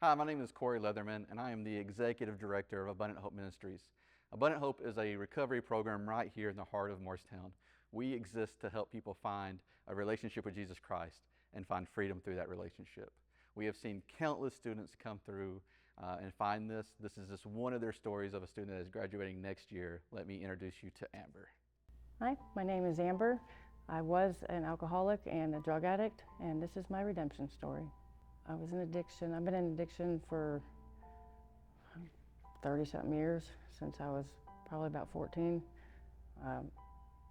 Hi, my name is Corey Leatherman, and I am the Executive Director of Abundant Hope Ministries. Abundant Hope is a recovery program right here in the heart of Morristown. We exist to help people find a relationship with Jesus Christ and find freedom through that relationship. We have seen countless students come through and find this. This is just one of their stories of a student that is graduating next year. Let me introduce you to Amber. Hi, my name is Amber. I was an alcoholic and a drug addict, and this is my redemption story. I was in addiction. I've been in addiction for 30-something years, since I was probably about 14.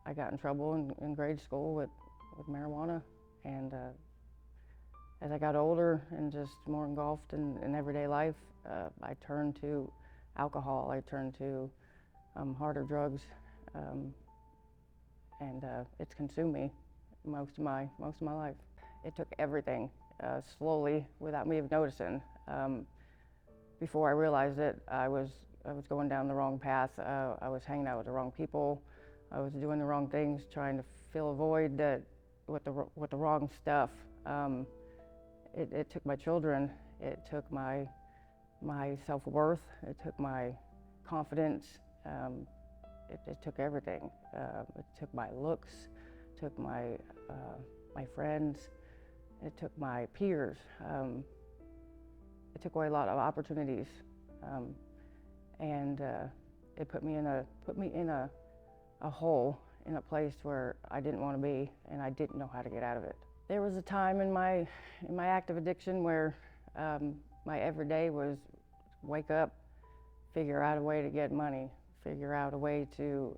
I got in trouble in grade school with marijuana, and as I got older and just more engulfed in everyday life, I turned to alcohol. I turned to harder drugs, and it's consumed me most of my life. It took everything. Slowly, without me even noticing. Before I realized it, I was going down the wrong path. I was hanging out with the wrong people. I was doing the wrong things, trying to fill a void with the wrong stuff. It took my children. It took my self-worth. It took my confidence. It took everything. It took my looks. It took my friends. It took my peers. It took away a lot of opportunities, and it put me in a hole, in a place where I didn't want to be, and I didn't know how to get out of it. There was a time in my active addiction where my everyday was wake up, figure out a way to get money, figure out a way to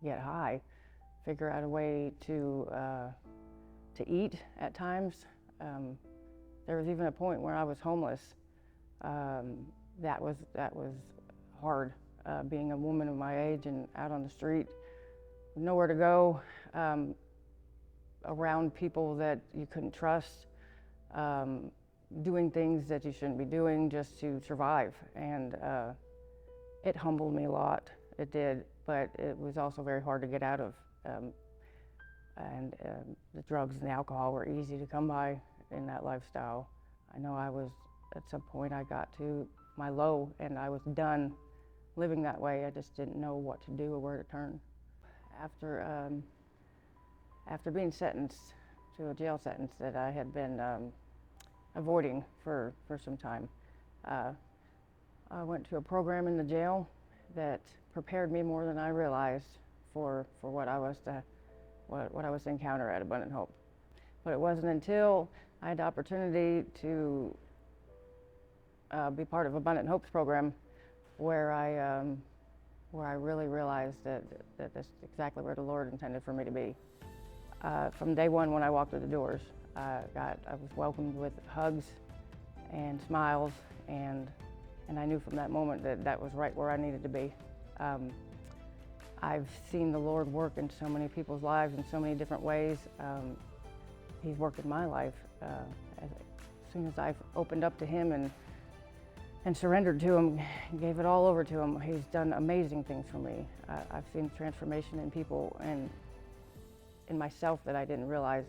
get high, figure out a way to eat at times. There was even a point where I was homeless. That was hard, being a woman of my age and out on the street, nowhere to go, around people that you couldn't trust, doing things that you shouldn't be doing just to survive. And it humbled me a lot, it did, but it was also very hard to get out of. The drugs and the alcohol were easy to come by in that lifestyle. I know at some point I got to my low and I was done living that way. I just didn't know what to do or where to turn. After being sentenced to a jail sentence that I had been avoiding for some time, I went to a program in the jail that prepared me more than I realized for what I was to encounter at Abundant Hope. But it wasn't until I had the opportunity to be part of Abundant Hope's program where I really realized that that's exactly where the Lord intended for me to be. From day one when I walked through the doors, I was welcomed with hugs and smiles, and I knew from that moment that was right where I needed to be. I've seen the Lord work in so many people's lives in so many different ways. He's worked in my life. As soon as I've opened up to Him and surrendered to Him, gave it all over to Him, He's done amazing things for me. I've seen transformation in people and in myself that I didn't realize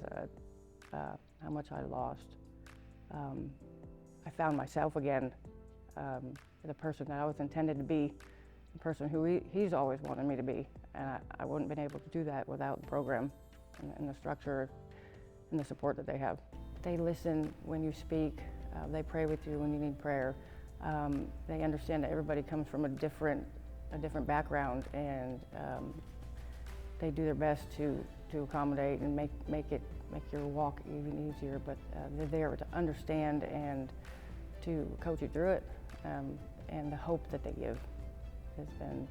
how much I lost. I found myself again, the person that I was intended to be, the person who He's always wanted me to be. And I wouldn't have been able to do that without the program and the structure and the support that they have. They listen when you speak. They pray with you when you need prayer. They understand that everybody comes from a different background, and they do their best to accommodate and make your walk even easier. But they're there to understand and to coach you through it. And the hope that they give has been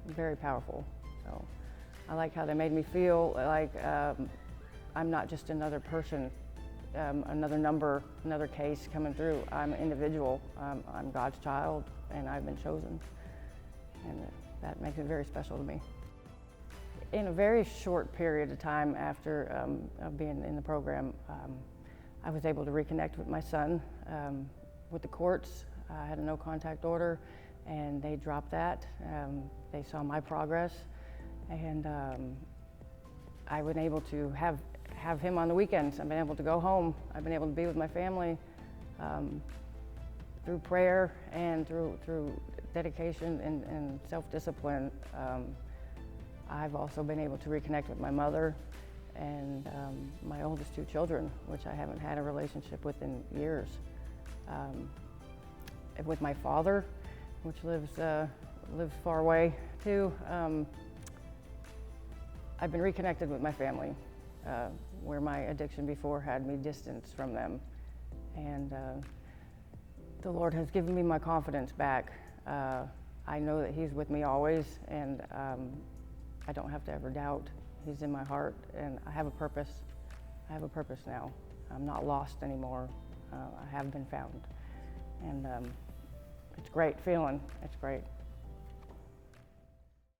very powerful. So I like how they made me feel like I'm not just another person, another number, another case coming through. I'm an individual. I'm God's child, and I've been chosen. And that makes it very special to me. In a very short period of time after of being in the program, I was able to reconnect with my son. With the courts, I had a no contact order, and they dropped that. They saw my progress, and I've been able to have him on the weekends. I've been able to go home. I've been able to be with my family through prayer and through dedication and self-discipline, I've also been able to reconnect with my mother and my oldest two children, which I haven't had a relationship with in years. With my father, which lives far away too, I've been reconnected with my family, where my addiction before had me distanced from them. And the Lord has given me my confidence back. I know that He's with me always, and I don't have to ever doubt. He's in my heart, and I have a purpose. I have a purpose now. I'm not lost anymore. I have been found. And it's a great feeling. It's great.